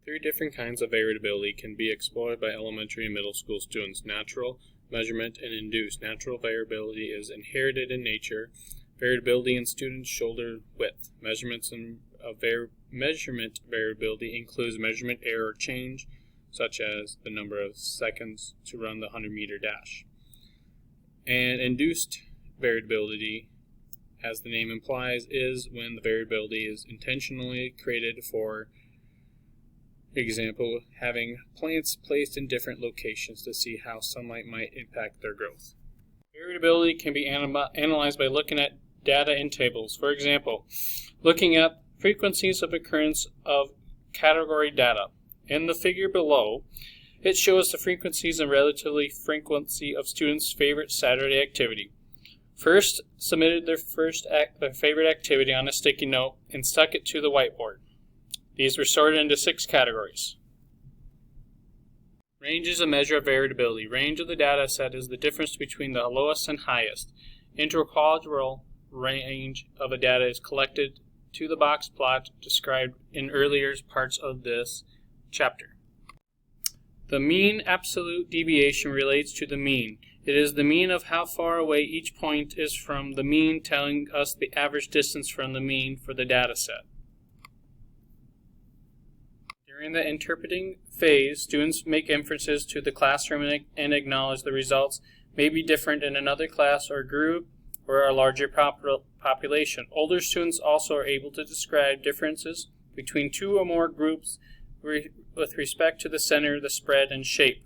Three different kinds of variability can be explored by elementary and middle school students: natural, measurement, and induced. Natural variability is inherited in nature. Variability in students' shoulder width. Measurement variability includes measurement error change, such as the number of seconds to run the 100-meter dash. And induced variability, as the name implies, is when the variability is intentionally created. For example, having plants placed in different locations to see how sunlight might impact their growth. Variability can be analyzed by looking at data in tables. For example, looking at frequencies of occurrence of category data. In the figure below, it shows the frequencies and relative frequency of students' favorite Saturday activity. First, submitted their favorite activity on a sticky note and stuck it to the whiteboard. These were sorted into 6 categories. Range is a measure of variability. Range of the data set is the difference between the lowest and highest. Interquartile range of a data is collected to the box plot described in earlier parts of this chapter. The mean absolute deviation relates to the mean. It is the mean of how far away each point is from the mean, telling us the average distance from the mean for the data set. During the interpreting phase, students make inferences to the classroom and acknowledge the results may be different in another class or group or a larger population. Older students also are able to describe differences between 2 or more groups with respect to the center, the spread, and shape.